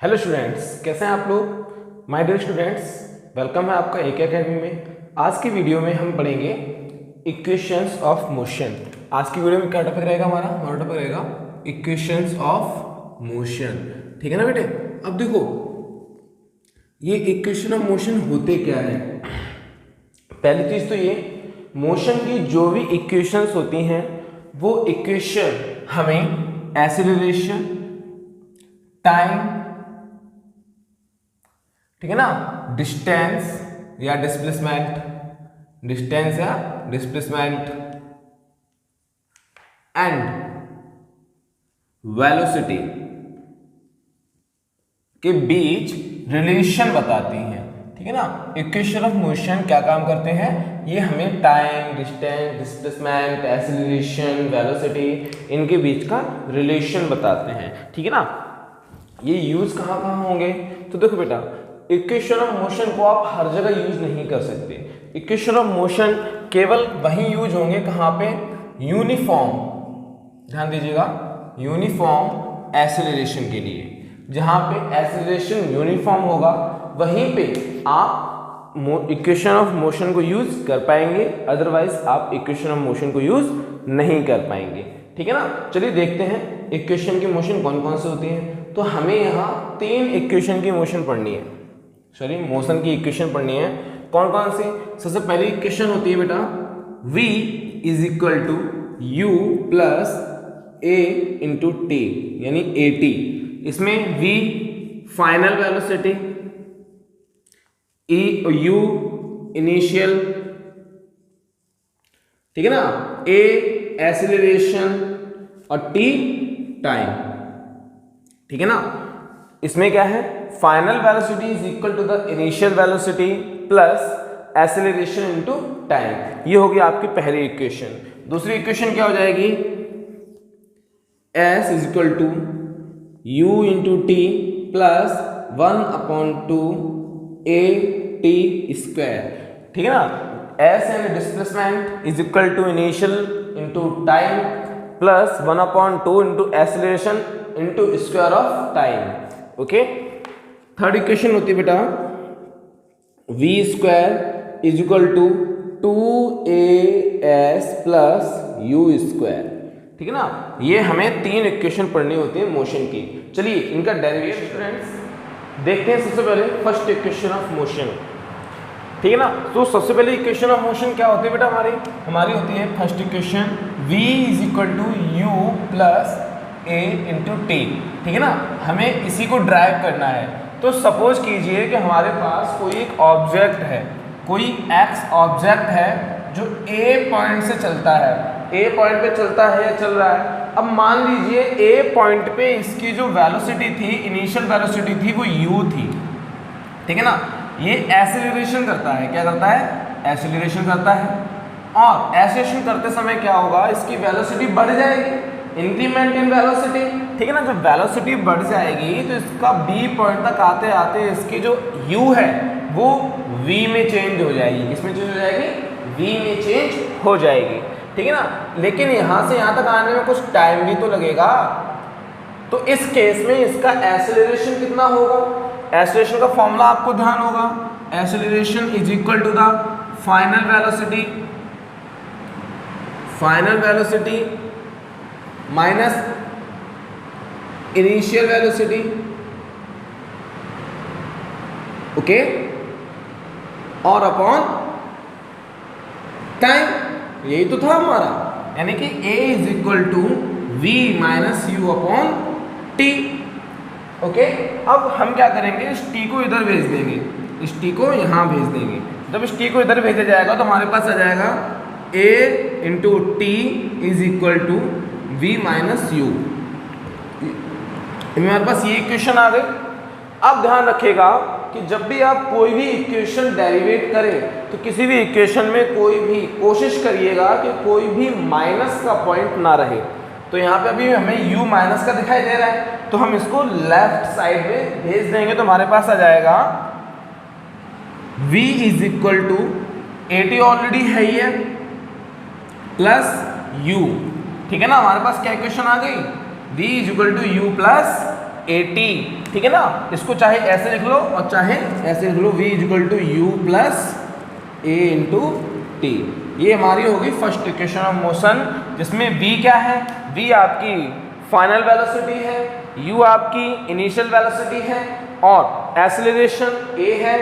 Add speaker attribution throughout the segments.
Speaker 1: Hello students, कैसे हैं आप लोग। माय डियर स्टूडेंट्स, वेलकम है आपका AK अकेडमी में। आज की वीडियो में हम पढ़ेंगे इक्वेशंस ऑफ मोशन। आज की वीडियो में क्या टॉपिक रहेगा हमारा टॉपिक रहेगा इक्वेशंस ऑफ मोशन। ठीक है ना बेटे। अब देखो ये इक्वेशन ऑफ मोशन होते क्या है। पहली चीज तो ये, मोशन की जो भी इक्वेशंस होती हैं वो इक्वेशन हमें एक्सीलरेशन, टाइम, ठीक है ना, डिस्टेंस या डिस्प्लेसमेंट एंड वेलोसिटी के बीच रिलेशन बताती हैं। ठीक है ना। इक्वेशन ऑफ मोशन क्या काम करते हैं, ये हमें time, distance, displacement, acceleration, velocity इनके बीच का रिलेशन बताते हैं। ठीक है ना। ये यूज कहाँ कहाँ होंगे, तो देखो बेटा, इक्वेशन ऑफ मोशन को आप हर जगह यूज नहीं कर सकते। इक्वेशन ऑफ मोशन केवल वहीं यूज होंगे कहाँ पे, यूनिफॉर्म, ध्यान दीजिएगा, यूनिफॉर्म एक्सेलरेशन के लिए। जहां पे एक्सेलरेशन यूनिफॉर्म होगा वहीं पे आप इक्वेशन ऑफ मोशन को यूज कर पाएंगे, अदरवाइज आप इक्वेशन ऑफ मोशन को यूज नहीं कर पाएंगे। ठीक है ना। चलिए देखते हैं इक्वेशन की मोशन कौन कौन से होती है। तो हमें यहाँ 3 इक्वेशन की मोशन पढ़नी है, मोशन की इक्वेशन पढ़नी है। कौन कौन सी। सबसे पहली इक्वेशन होती है बेटा v is equal to u plus a into T, यानी at। इसमें v final velocity, u initial, ठीक है ना, a एक्सीलरेशन और t टाइम। ठीक है ना। इसमें क्या है, final velocity is equal to the initial velocity plus acceleration into time. ये होगी आपकी पहली इक्वेशन। दूसरी इक्वेशन क्या हो जाएगी, s is equal to u into T plus 1/2 a t square. ठीक है ना। s and displacement is equal to initial into time plus 1/2 into acceleration into square of time. Okay. Third equation होती है बेटा v square is equal to 2as plus u square. ठीक है ना। ये हमें 3 इक्वेशन पढ़नी होती है मोशन की। चलिए इनका डेरिवेशन स्टूडेंट्स देखते हैं। सबसे पहले फर्स्ट इक्वेशन ऑफ मोशन। ठीक है ना। तो सबसे पहले इक्वेशन ऑफ मोशन क्या होती है बेटा, हमारी होती है first equation v is equal to u plus a into T. ठीक है ना। हमें इसी को ड्राइव करना है। तो सपोज कीजिए कि हमारे पास कोई एक ऑब्जेक्ट है, कोई x ऑब्जेक्ट है जो a पॉइंट से चलता है, a पॉइंट पे चलता है या चल रहा है। अब मान लीजिए a पॉइंट पे इसकी जो वेलोसिटी थी, इनिशियल वेलोसिटी थी, वो u थी। ठीक है ना। ये एक्सेलरेशन करता है, क्या करता है, एक्सेलरेशन करता है। और एक्सेलरेशन करते समय क्या होगा, इसकी वेलोसिटी बढ़ जाएगी, इंक्रीमेंट इन वेलोसिटी। ठीक है ना। जब वेलोसिटी बढ़ जाएगी तो इसका b पॉइंट तक आते आते इसकी जो u है वो v में चेंज हो जाएगी। किसमें चेंज हो जाएगी, v में चेंज हो जाएगी। ठीक है ना। लेकिन यहाँ से यहाँ तक आने में कुछ टाइम भी तो लगेगा। तो इस केस में इसका एक्सेलरेशन कितना होगा, एक्सेलरेशन का फॉर्मूला आपको ध्यान होगा, acceleration is equal to the final velocity minus initial velocity. Okay. और अपॉन टाइम। यही तो था हमारा, यानी कि a is equal to v minus you upon T. Okay. अब हम क्या करेंगे, इस t को इधर भेज देंगे, इस t को यहां भेज देंगे। जब इस t को इधर भेजा जाएगा तो हमारे पास आ जाएगा a into T is equal to v minus U. हमारे पास ये इक्वेशन आ गई। अब ध्यान रखिएगा कि जब भी आप कोई भी इक्वेशन डेरिवेट करें तो किसी भी इक्वेशन में कोई भी कोशिश करिएगा कि कोई भी माइनस का पॉइंट ना रहे। तो यहाँ पे अभी हमें u माइनस का दिखाई दे रहा है, तो हम इसको लेफ्ट साइड में भेज देंगे तो हमारे पास आ जाएगा v is equal to at already है ही है प्लस u। ठीक है ना। हमारे पास क्या इक्वेशन आ गई, v is equal to u plus AT, ठीक है ना। इसको चाहे ऐसे लिख लो और चाहे ऐसे लिख लो, v equal to u plus a into t. ये हमारी होगी फर्स्ट इक्वेशन ऑफ मोशन, जिसमें v क्या है, v आपकी फाइनल वेलोसिटी है, u आपकी इनिशियल वेलोसिटी है और एक्सेलरेशन a है,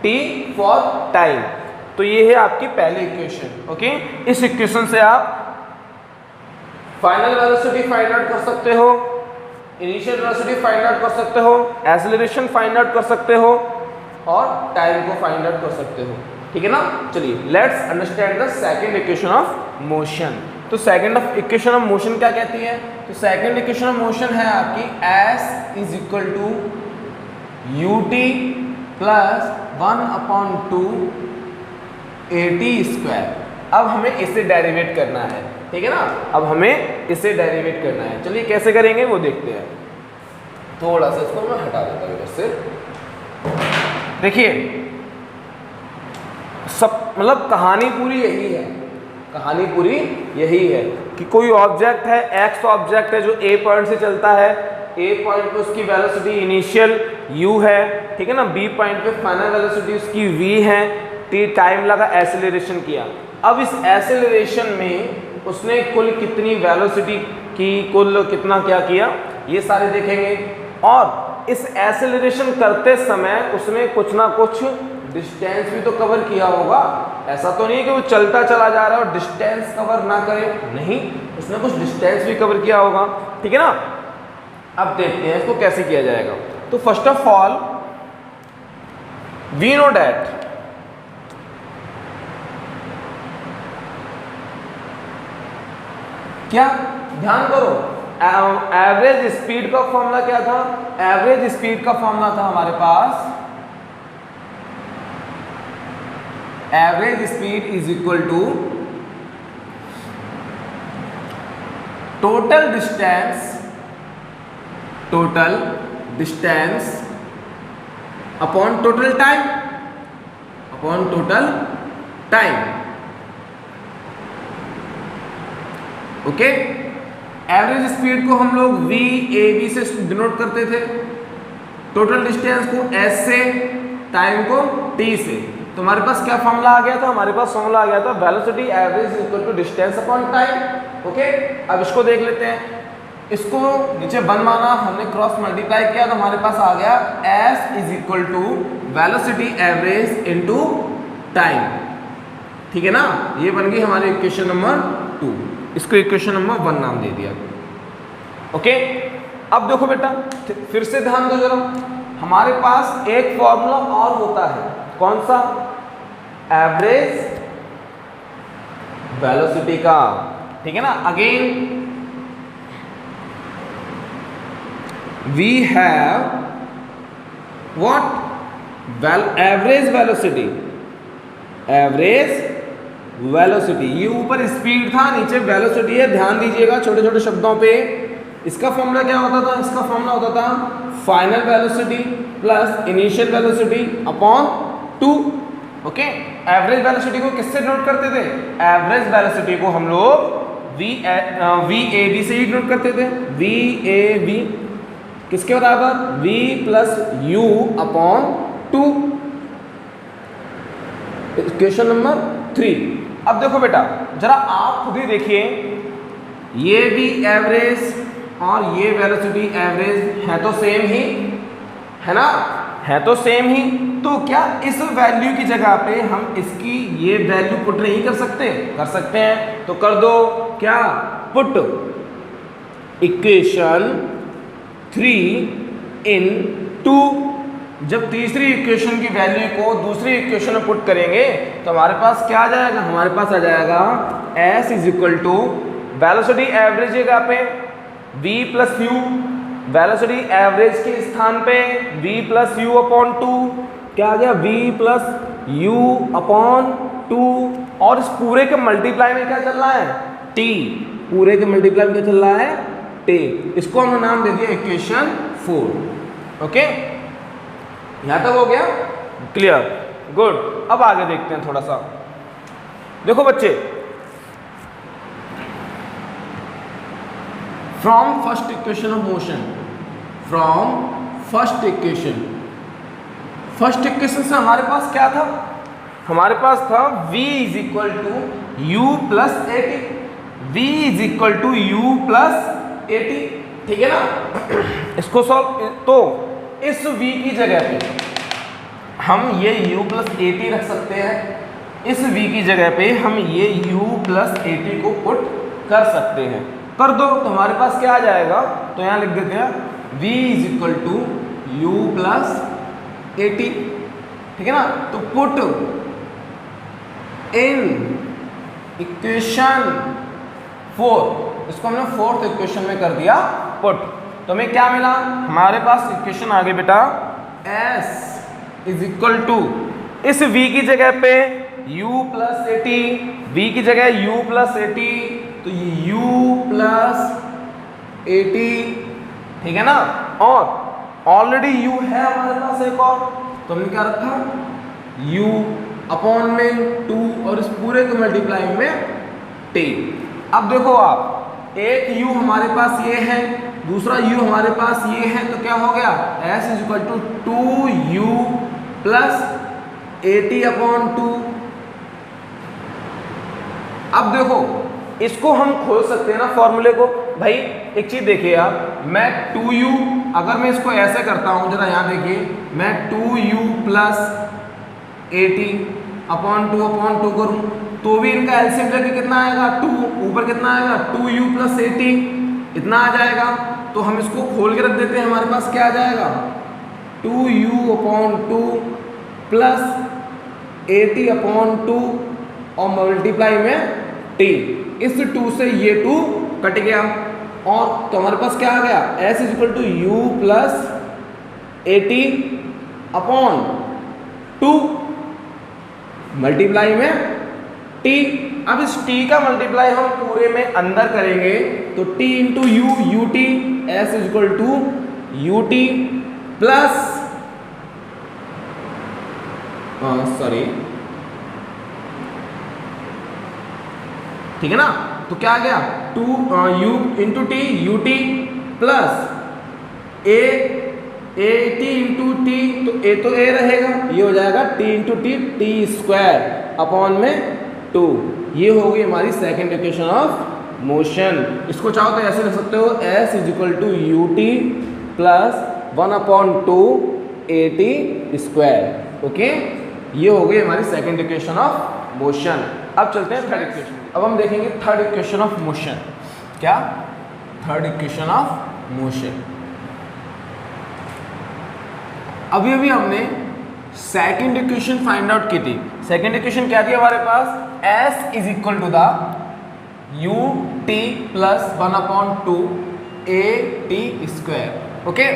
Speaker 1: t फॉर टाइम। तो ये है आपकी पहली इक्वेशन। ओके, इस इक्वेशन से आप फाइनल वेलोसिटी फाइंड आउट कर सकते हो, इनिशियल वेलोसिटी फाइंड आउट कर सकते हो, एक्सेलरेशन फाइंड आउट कर सकते हो और टाइम को फाइंड आउट कर सकते हो, ठीक है ना। चलिए let's understand the second equation of motion. तो सेकंड इक्वेशन ऑफ मोशन क्या कहती है, तो सेकंड इक्वेशन ऑफ मोशन है आपकी s is equal to ut plus 1/2 AT square. अब हमें इसे डेरिवेट करना है, ठीक है ना। अब हमें इसे डेरिवेट करना है। चलिए कैसे करेंगे वो देखते हैं। थोड़ा सा इसको मैं हटा देता हूँ इधर से। देखिए सब मतलब कहानी पूरी यही है, कहानी पूरी यही है कि कोई ऑब्जेक्ट है, एक्स ऑब्जेक्ट है जो ए पॉइंट से चलता है, ए पॉइंट पे उसकी वेलोसिटी इनिशियल u है, ठीक है ना। बी पॉइंट पे फाइनल वेलोसिटी उसकी v है, t टाइम लगा, एक्सेलरेशन किया। अब इस एक्सेलरेशन में उसने कुल कितनी वेलोसिटी की, कुल कितना क्या किया, ये सारे देखेंगे। और इस एक्सेलरेशन करते समय उसने कुछ ना कुछ डिस्टेंस भी तो कवर किया होगा। ऐसा तो नहीं कि वो चलता चला जा रहा है और डिस्टेंस कवर ना करे, नहीं, उसने कुछ डिस्टेंस भी कवर किया होगा, ठीक है ना। अब देखते हैं इसको कैसे किया जाएगा। तो first of all we know that क्या, ध्यान करो, एवरेज स्पीड का फॉर्मूला क्या था, एवरेज स्पीड का फॉर्मूला था हमारे पास, average speed is equal to total distance upon total time, okay. Average speed को हम लोग v/a/b से डिनोट करते थे, टोटल डिस्टेंस को s से, टाइम को t से। तो हमारे पास क्या फॉर्मूला आ गया था, हमारे पास फॉर्मूला आ गया था velocity average equal to distance upon time, okay. अब इसको देख लेते हैं, इसको नीचे 1 माना, हमने क्रॉस मल्टीप्लाई किया तो हमारे पास आ गया s is equal to velocity average into time, ठीक है ना। ये बन गई हमारी इक्वेशन नंबर 2, इसको इक्वेशन नंबर 1 नाम दे दिया, ओके। अब देखो बेटा फिर से ध्यान दो जरा, हमारे पास एक फॉर्मूला और होता है, कौन सा, एवरेज वेलोसिटी का, ठीक है ना। Again we have what, average velocity, ये ऊपर स्पीड था, नीचे वेलोसिटी है। ध्यान दीजिएगा छोटे छोटे शब्दों पे। इसका फॉर्मूला क्या होता था, इसका फॉर्मूला होता था final velocity plus initial velocity upon 2, okay. Average velocity को किससे नोट करते थे, एवरेज वेलोसिटी को हम लोग v/a/b से ही नोट करते थे। v/a/b किसके बराबर, v plus u upon 2, question number 3। अब देखो बेटा जरा आप खुद ही देखिए, ये भी एवरेज और ये वेलोसिटी एवरेज है तो सेम ही, है ना, है तो सेम ही। तो क्या इस वैल्यू की जगह पे हम इसकी ये वैल्यू पुट नहीं कर सकते, कर सकते हैं। तो कर दो, क्या, पुट इक्वेशन 3 इन 2। जब तीसरी इक्वेशन की वैल्यू को दूसरी इक्वेशन में पुट करेंगे तो हमारे पास क्या आ जाएगा, हमारे पास आ जाएगा s is equal to velocity average जगह पे v plus u, velocity average के स्थान पे v प्लस यू अपॉन 2, क्या आ गया, v प्लस यू अपॉन 2। और इस पूरे के मल्टीप्लाई में क्या चल रहा है, t, पूरे के मल्टीप्लाई में क्या चल रहा है, t। इसको हमने नाम दे दिया इक्वेशन 4, ओके। यहां तक हो गया क्लियर, गुड। अब आगे देखते हैं थोड़ा सा। देखो बच्चे, from first equation of motion, from first equation. First equation से हमारे पास क्या था, हमारे पास था v is equal to u plus a t, v is equal to u plus a t, ठीक है ना। इसको सॉल्व, तो इस v की जगह पे हम ये u प्लस ए टी रख सकते हैं, इस v की जगह पे हम ये u प्लस ए टी को पुट कर सकते हैं। कर दो तो हमारे पास क्या आ जाएगा, तो यहाँ लिख देते हैं v is equal to u plus a t, ठीक है ना। तो पुट इन इक्वेशन 4, इसको हमने फोर्थ इक्वेशन में कर दिया पुट, तो हमें क्या मिला, हमारे पास इक्वेशन आ गई बेटा s इज इक्वल टू इस v की जगह पे u plus a t, v की जगह u प्लस ए टी, तो ये u प्लस ए टी, ठीक है ना। और ऑलरेडी u है हमारे पास एक और, तो हमने क्या रखा u अपॉन में 2 और इस पूरे को मल्टीप्लाई में t। अब देखो आप, एक u हमारे पास ये है, दूसरा u हमारे पास ये है, तो क्या हो गया s is equal to 2u plus a t upon 2। अब देखो इसको हम खोल सकते हैं ना फॉर्मूले को। भाई एक चीज देखिए आप, मैं 2u, अगर मैं इसको ऐसे करता हूं, जरा यहां देखिए, मैं 2u plus a t upon 2 करूं, तो भी इनका एलसीएम लेके कितना आएगा 2, ऊपर कितना आएगा 2u प्लस ए टी, इतना आ जाएगा। तो हम इसको खोल के रख देते हैं, हमारे पास क्या आ जाएगा 2u upon 2 plus a t upon 2 और मल्टीप्लाई में t। इस 2 से ये 2 कट गया, और तो हमारे पास क्या आ गया s is equal to u plus a t upon 2 multiply में t। अब इस t का मल्टीप्लाई हम पूरे में अंदर करेंगे, तो t into u, u t, s is equal to u t plus ठीक है ना। तो क्या आ गया 2u into t, u t plus a t into t, तो a रहेगा, ये हो जाएगा t into t square upon में 2। ये हो गई हमारी सेकेंड इक्वेशन ऑफ मोशन। इसको चाहो तो ऐसे लिख सकते हो s is equal to u t plus 1/2 a t square. Okay, ये हो गई हमारी सेकेंड इक्वेशन ऑफ मोशन। अब चलते हैं थर्ड इक्वेशन। अब हम देखेंगे थर्ड इक्वेशन ऑफ मोशन। क्या, थर्ड इक्वेशन ऑफ मोशन। अभी अभी हमने सेकेंड इक्वेशन फाइंड आउट की थी। सेकेंड इक्वेशन क्या थी हमारे पास, s is equal to the u t plus 1/2 a t square. Okay,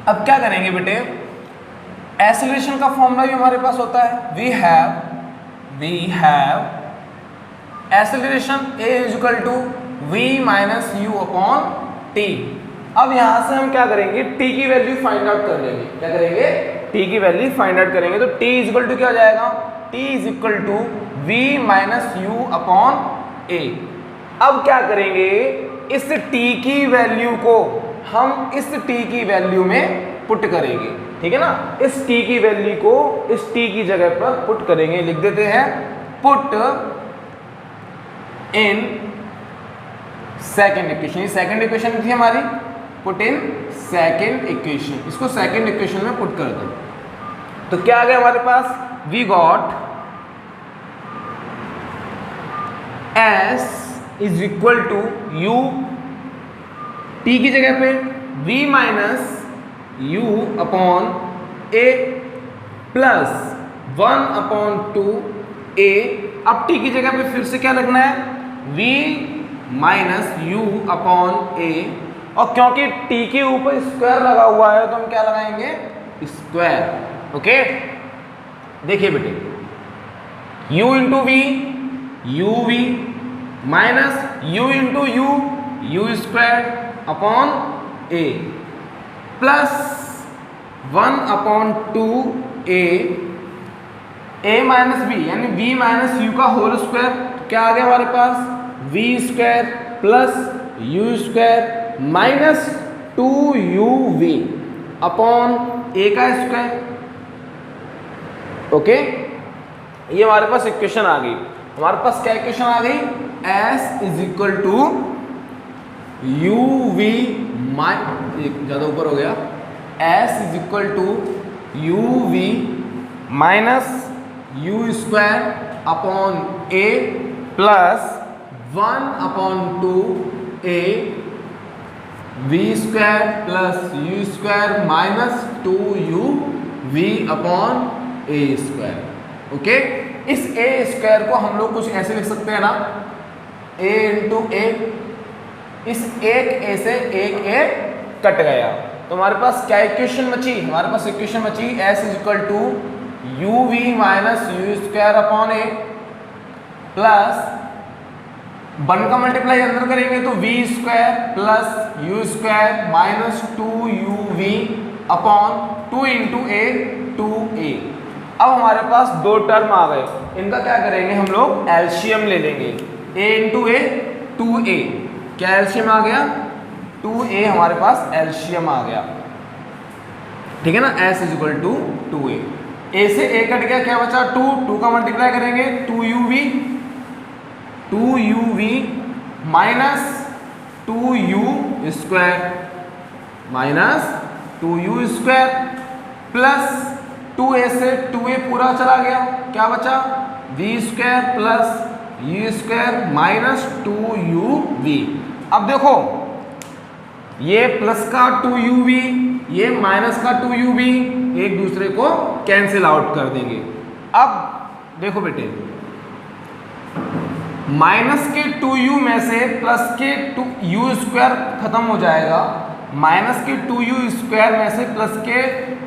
Speaker 1: अब क्या करेंगे बेटे, एक्सेलरेशन का फॉर्मूला भी हमारे पास होता है, we have acceleration a is equal to v minus you upon t. अब यहां से हम क्या करेंगे, t की वैल्यू फाइंड आउट कर लेंगे। क्या करेंगे, t की वैल्यू फाइंड आउट करेंगे, तो t इज इक्वल टू क्या हो जाएगा, t is equal to v minus you upon a। अब क्या करेंगे, इस t की वैल्यू को हम इस t की वैल्यू में पुट करेंगे, ठीक है ना। इस t की वैल्यू को इस t की जगह पर पुट करेंगे, लिख देते हैं put in second equation. Second equation थी हमारी, पुट इन सेकेंड इक्वेशन। इसको सेकेंड इक्वेशन में पुट कर दो, तो क्या आ गया हमारे पास, we got s is equal to u, t की जगह पे v minus u upon a plus 1/2 a। अब t की जगह पे फिर से क्या लगना है, v minus you upon a, और क्योंकि t के ऊपर स्क्वायर लगा हुआ है तो हम क्या लगाएंगे, स्क्वायर। ओके, देखिए बेटे, u into v, u v minus u into u square upon a plus 1/2 a minus b, यानी v माइनस यू का होल स्क्वायर। तो क्या आ गया हमारे पास, v square plus u square minus 2uv upon a का स्क्वायर। ओके, ये हमारे पास इक्वेशन आ गई। हमारे पास क्या इक्वेशन आ गई? s is equal to uv ज़्यादा ऊपर हो गया, s is equal to uv minus u square upon a plus 1/2a v square plus u square minus 2uv upon a square. Okay, इस a स्क्वायर को हम लोग कुछ ऐसे लिख सकते हैं ना, a इंटू a, इस एक a से एक a कट गया, तो हमारे पास क्या इक्वेशन बची? हमारे पास इक्वेशन बची s is equal to uv minus u square upon a plus 1 का मल्टीप्लाई अंदर करेंगे तो v square plus u square minus 2uv upon 2 into a 2a। अब हमारे पास दो टर्म आ गए, इनका क्या करेंगे हम लोग? एलसीएम ले लेंगे। a इंटू a 2a, क्या एलसीएम आ गया? 2a हमारे पास एलसीएम आ गया, ठीक है ना। s is equal to 2a, a से a कट गया, क्या बचा? 2 का मल्टीप्लाई करेंगे 2uv minus 2u square plus 2a से 2a पूरा चला गया, क्या बचा? v square plus u square minus 2uv। अब देखो, ये प्लस का 2uv, ये माइनस का 2uv एक दूसरे को कैंसिल आउट कर देंगे। अब देखो बेटे, माइनस के 2u में से प्लस के 2u स्क्वायर खत्म हो जाएगा, माइनस के 2u स्क्वायर में से प्लस के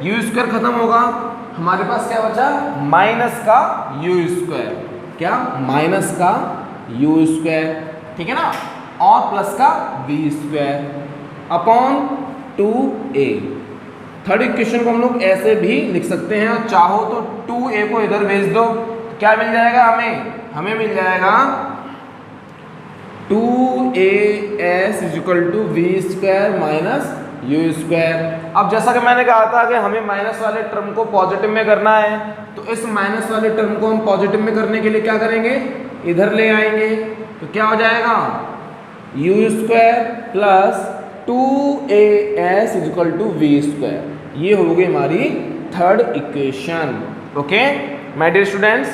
Speaker 1: u स्क्वायर खत्म होगा, हमारे पास क्या बचा? माइनस का u स्क्वायर, क्या? माइनस का u स्क्वायर, ठीक है ना, और प्लस का v square upon 2a। Third equation को हम लोग ऐसे भी लिख सकते हैं, और चाहो तो 2a को इधर भेज दो, क्या मिल जाएगा हमें मिल जाएगा 2as is equal to v square minus u square. अब जैसा कि मैंने कहा था कि हमें माइनस वाले टर्म को पॉजिटिव में करना है, तो इस माइनस वाले टर्म को हम पॉजिटिव में करने के लिए क्या करेंगे? इधर ले आएंगे, तो क्या हो जाएगा? U square plus 2as is equal to v square. ये हो गई हमारी third equation. Okay my dear students,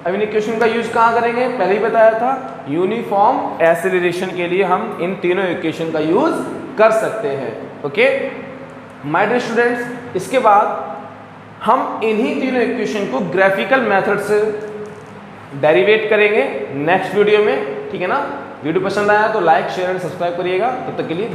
Speaker 1: अब इन इक्वेशन का यूज कहाँ करेंगे? पहले ही बताया था, यूनिफॉर्म एक्सेलरेशन के लिए हम इन तीनों इक्वेशन का यूज कर सकते हैं। ओके माय डियर स्टूडेंट्स, इसके बाद हम इन्हीं तीनों इक्वेशन को ग्राफिकल मेथड से डेरिवेट करेंगे नेक्स्ट वीडियो में, ठीक है ना। वीडियो पसंद आया तो लाइक शेयर एंड सब्सक्राइब करिएगा। तब तक के लिए